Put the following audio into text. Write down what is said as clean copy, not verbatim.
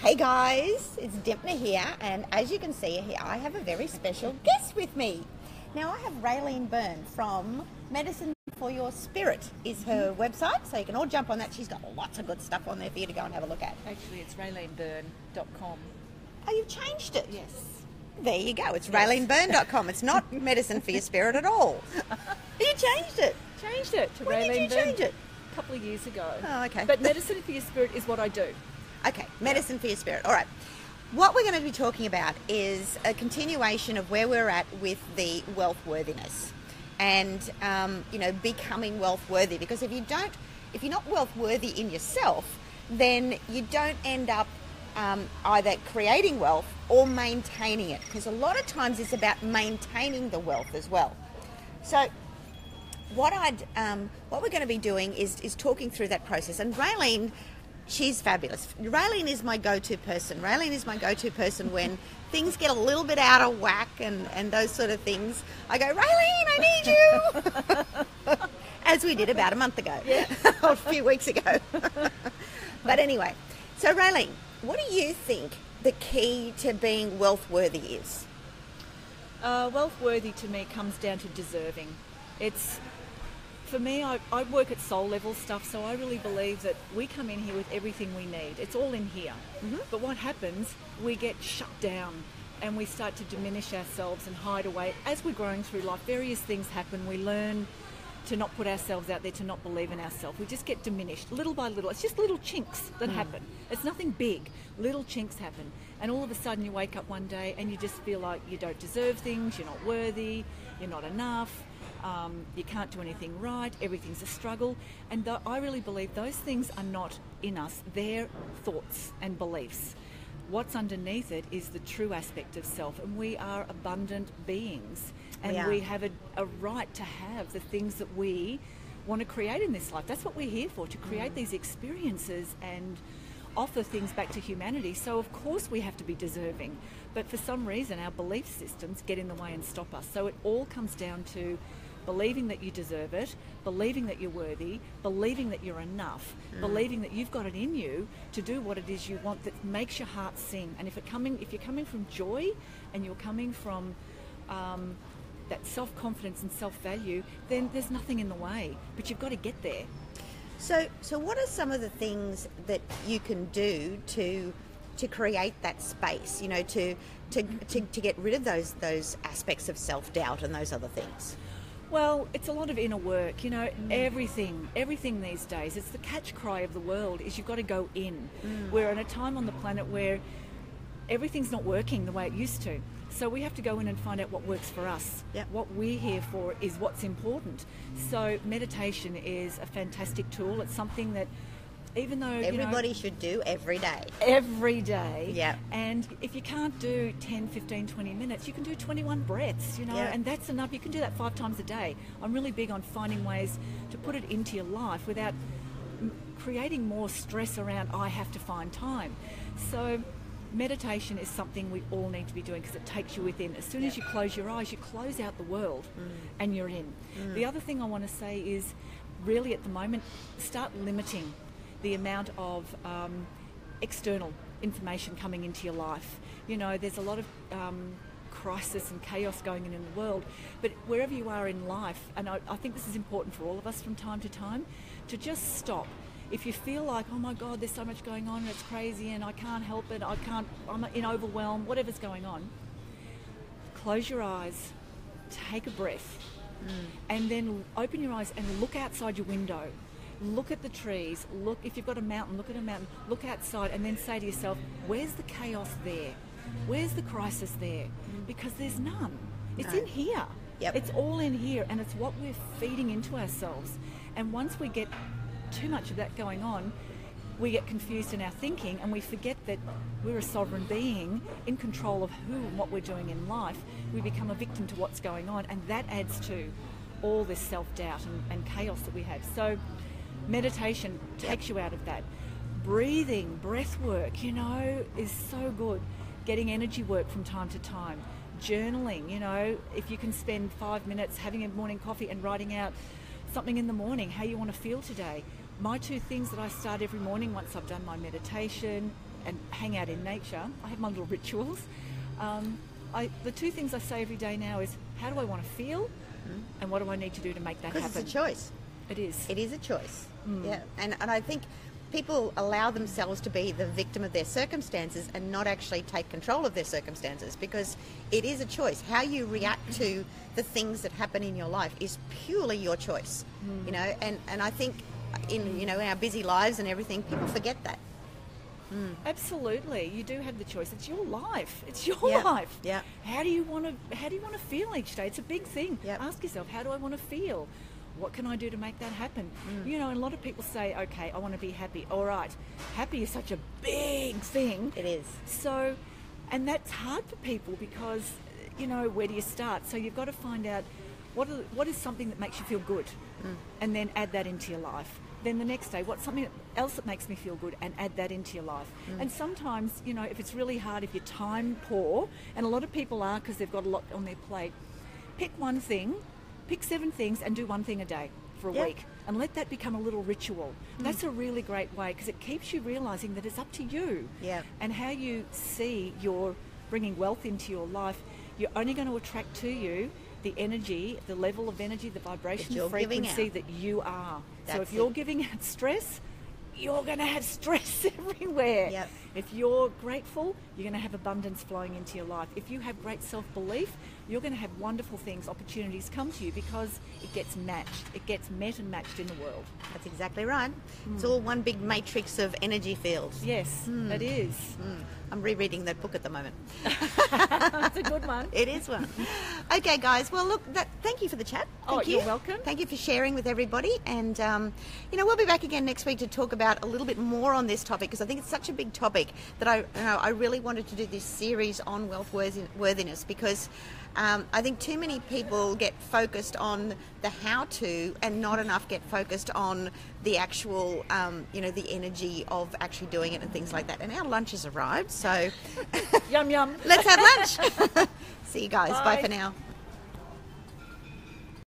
Hey guys, it's Dymphna here, and as you can see here, I have a very special guest with me. Now I have Raelene Byrne from Medicine for Your Spirit is her website, so you can all jump on that. She's got lots of good stuff on there for you to go and have a look at. Actually, it's raeleneburn.com. Oh, you've changed it? Yes. There you go, it's raeleneburn.com. It's not Medicine for Your Spirit at all. You changed it. Changed it to When Raelene did you Byrne change it? A couple of years ago. Oh, okay. But Medicine for Your Spirit is what I do. Okay, Medicine for Your Spirit. All right. What we're going to be talking about is a continuation of where we're at with the wealth worthiness and, becoming wealth worthy. Because if you're not wealth worthy in yourself, then you don't end up either creating wealth or maintaining it. Because a lot of times it's about maintaining the wealth as well. So what we're going to be doing is talking through that process. And Raelene, she's fabulous. Raelene is my go-to person. Raelene is my go-to person when things get a little bit out of whack and those sort of things. I go, Raelene, I need you! As we did about a month ago. Yeah. Or a few weeks ago. But anyway, so Raelene, what do you think the key to being wealth worthy is? Wealth worthy to me comes down to deserving. For me, I work at soul level stuff, so I really believe that we come in here with everything we need. It's all in here. Mm-hmm. But what happens, we get shut down and we start to diminish ourselves and hide away. As we're growing through life, various things happen. We learn to not put ourselves out there, to not believe in ourselves. We just get diminished little by little. It's just little chinks that happen. It's nothing big. Little chinks happen. And all of a sudden you wake up one day and you just feel like you don't deserve things, you're not worthy, you're not enough. You can't do anything right, everything's a struggle, and I really believe those things are not in us, they're thoughts and beliefs. What's underneath it is the true aspect of self, and we are abundant beings, and we have a right to have the things that we want to create in this life. That's what we're here for, to create these experiences and offer things back to humanity. So of course we have to be deserving, but for some reason our belief systems get in the way and stop us. So it all comes down to believing that you deserve it, believing that you're worthy, believing that you're enough, believing that you've got it in you to do what it is you want that makes your heart sing. And if you're coming from joy and you're coming from that self-confidence and self-value, then there's nothing in the way, but you've got to get there. So what are some of the things that you can do to create that space, to get rid of those aspects of self-doubt and those other things? Well, it's a lot of inner work, everything these days. It's the catch cry of the world is you've got to go in. We're in a time on the planet where everything's not working the way it used to. So we have to go in and find out what works for us. Yep. What we're here for is what's important. So meditation is a fantastic tool. It's something that even though everybody should do every day. Every day. Yeah. And if you can't do 10, 15, 20 minutes, you can do 21 breaths, and that's enough. You can do that 5 times a day. I'm really big on finding ways to put it into your life without creating more stress around, I have to find time. So meditation is something we all need to be doing because it takes you within. As soon as you close your eyes, you close out the world and you're in. The other thing I want to say is really at the moment, start limiting the amount of external information coming into your life. There's a lot of crisis and chaos going on in the world, but wherever you are in life, and I think this is important for all of us from time to time, to just stop. If you feel like, oh my God, there's so much going on and it's crazy and I can't help it, I'm in overwhelm, whatever's going on, close your eyes, take a breath, and then open your eyes and look outside your window. Look at the trees, look, if you've got a mountain, look at a mountain, look outside and then say to yourself, where's the chaos there? Where's the crisis there? Because there's none. It's in here. Yep. It's all in here, and it's what we're feeding into ourselves. And once we get too much of that going on, we get confused in our thinking and we forget that we're a sovereign being in control of who and what we're doing in life. We become a victim to what's going on, and that adds to all this self-doubt and chaos that we have. So meditation takes you out of that. Breathing, breath work, is so good. Getting energy work from time to time. Journaling, if you can spend 5 minutes having a morning coffee and writing out something in the morning, how you want to feel today. My 2 things that I start every morning once I've done my meditation, and hang out in nature, I have my little rituals. The two things I say every day now is, how do I want to feel, and what do I need to do to make that happen? Because it's a choice. It is. It is a choice. Yeah, and I think people allow themselves to be the victim of their circumstances and not actually take control of their circumstances, because it is a choice. How you react to the things that happen in your life is purely your choice. You know, and I think in our busy lives and everything, people forget that. Absolutely, you do have the choice. It's your life. It's your Yeah. life. Yeah. How do you want to feel each day? It's a big thing. Yep. Ask yourself, how do I want to feel? What can I do to make that happen? You know, and a lot of people say, okay, I want to be happy. All right, happy is such a big thing. It is. So, and that's hard for people because, where do you start? So you've got to find out what is something that makes you feel good, and then add that into your life. Then the next day, what's something else that makes me feel good, and add that into your life. And sometimes, if it's really hard, if you're time poor, and a lot of people are because they've got a lot on their plate, pick one thing, pick 7 things and do one thing a day for a week, and let that become a little ritual. That's a really great way, because it keeps you realising that it's up to you. Yeah. And how you see you're bringing wealth into your life, you're only going to attract to you the energy, the level of energy, the vibration, the frequency that you are. So if you're giving out stress, you're going to have stress everywhere. Yep. If you're grateful, you're going to have abundance flowing into your life. If you have great self-belief, you're going to have wonderful things, opportunities come to you, because it gets matched. It gets met and matched in the world. That's exactly right. It's all one big matrix of energy fields. Yes, it is. I'm rereading that book at the moment. It's a good one. It is one. Okay, guys. Well, look, thank you for the chat. Thank you. You're welcome. Thank you for sharing with everybody. And, we'll be back again next week to talk about a little bit more on this topic, because I think it's such a big topic that I really wanted to do this series on wealth worthiness, because I think too many people get focused on the how-to and not enough get focused on the actual, the energy of actually doing it and things like that. And our lunch has arrived, so Yum, yum. let's have lunch. See you guys. Bye for now.